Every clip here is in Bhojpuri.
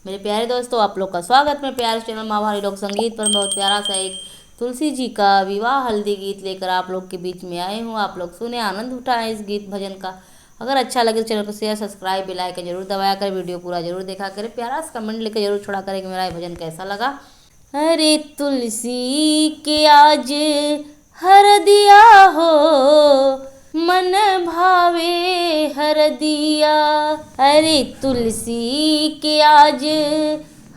मेरे प्यारे दोस्तों, आप लोग का स्वागत है प्यारे चैनल मावारी लोक संगीत पर। बहुत प्यारा सा एक तुलसी जी का विवाह हल्दी गीत लेकर आप लोग के बीच में आए हूँ। आप लोग सुने, आनंद उठाएं इस गीत भजन का। अगर अच्छा लगे तो चैनल को शेयर, सब्सक्राइब, बेल आइकन जरूर दबाया करें। वीडियो पूरा जरूर देखा करें। प्यारा सा कमेंट लेकर जरूर छोड़ा करें कि मेरा ये भजन कैसा लगा। अरे तुलसी के आज हर दिया हो, मन भावे हर दिया। अरे तुलसी के आज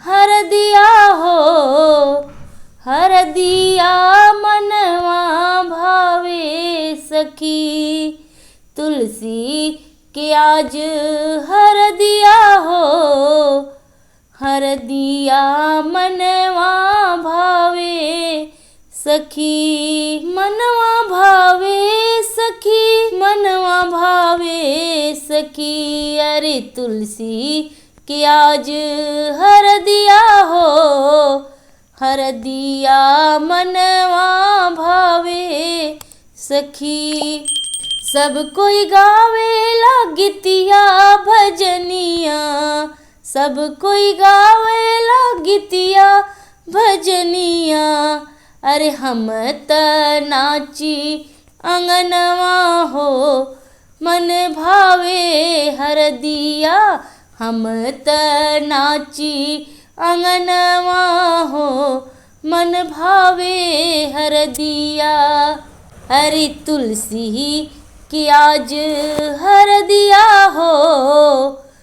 हर दिया हो, हर दिया मनवा भावे सखी। तुलसी के आज हर दिया हो, हर दिया मनवा भावे सखी। मनवा भावे सखी, मनवा भावे सखी। अरे तुलसी के आज हर दिया हो, हर दिया मनवा भावे सखी। सब कोई गावेला गीतिया भजनिया, सब कोई गावेला गीतिया भजनिया। अरे हम त नाची अंगनवा हो, मन भावे हर दिया। हम त नाची अंगनवा हो, मन भावे हर दिया। अरे तुलसी की आज हर दिया हो,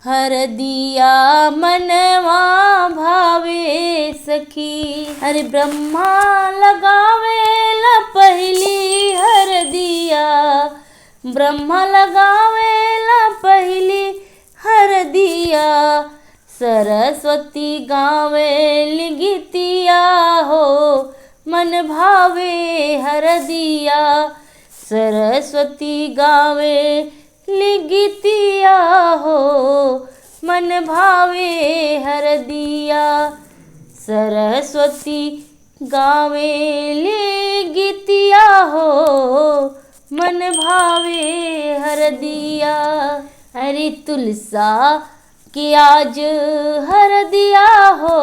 हर दिया मनवा भावे सखी। अरे ब्रह्मा लगावे ला पहली हर दिया, ब्रह्मा लगावे ला पहली हर दिया। सरस्वती गावे गीतिया हो, मन भावे हर दिया। सरस्वती गावे गीतिया हो, मन भावे हर दिया। सरस्वती गावे गीतिया हो, मन भावे हर दिया। अरे तुलसा कि आज हर दिया हो,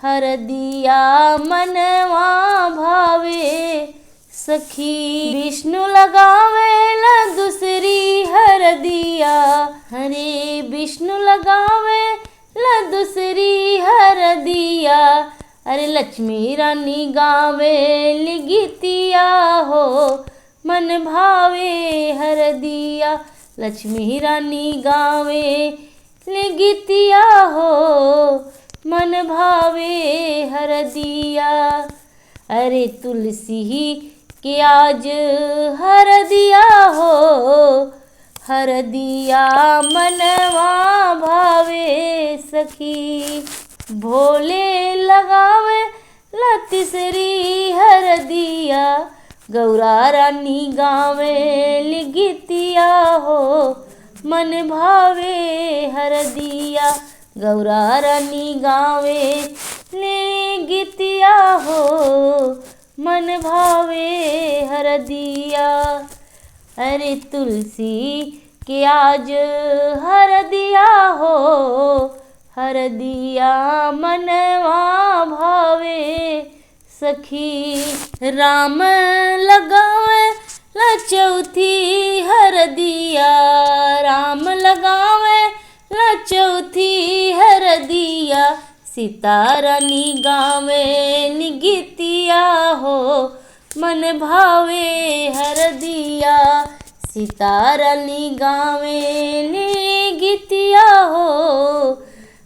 हर दिया मनवा भावे सखी। विष्णु लगावे ला दूसरी हर दिया, हरे विष्णु लगावे ला दूसरी हर दिया। अरे लक्ष्मी रानी गावे गीतिया हो, मन भावे हर दिया। लक्ष्मी रानी गावे गीतिया हो, मन भावे हर दिया। अरे तुलसी के आज हर दिया हो, हर दिया मनवा भावे सखी। भोले लगावे ला तीसरी हर दिया, गौरा रानी गावे गीतिया हो, मन भावे हर दिया। गौरा रानी गावे गीतिया हो, मन भावे हर दिया। अरे तुलसी के आज हर दिया हो, हर दिया मनवा भावे सखी। राम लगावे ला चौथी हर दिया, राम लगावे ला चौथी हर दिया। सीता रानी गावे गीतिया हो, मन भावे हर दिया। सीता रानी गावे गीतिया हो,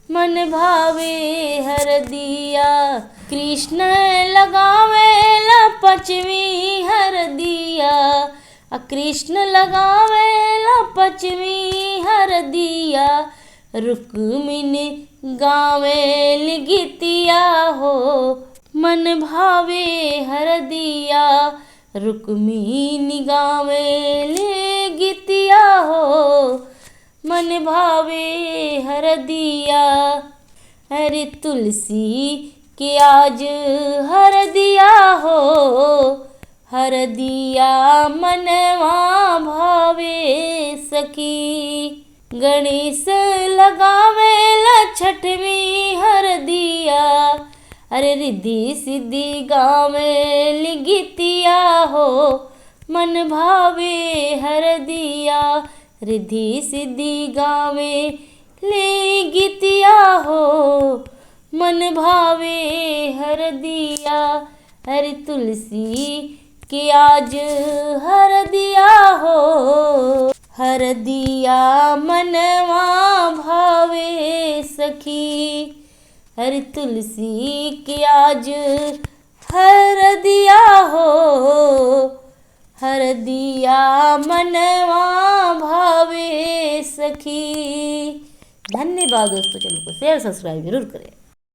मन भावे हर दिया। कृष्ण लगावे ला पांचवी हर दिया, कृष्ण लगावे ला पांचवी हर दिया। रुक्मिणी गावे गीतिया हो, मन भावे हर दिया। रुक्मिणी गावे गीतिया हो, मन भावे हर दिया। अरे तुलसी के आज हर दिया हो, हर दिया मनवा भावे सखी। गणेश लगावे ला छठवी अरे रिद्धि सिद्धि गावे लिगितिया हो, मन भावे हर दिया। रिद्धि सिद्धि गावे ले गीतिया हो, मन भावे हर दिया। हरि तुलसी के आज हर दिया हो, हर दिया मनवा भावे सखी। हरि तुलसी के आज हर दिया हो, हर दिया मनवा भावे सखी। धन्यवाद दोस्तों, चैनल को शेयर सब्सक्राइब जरूर करें।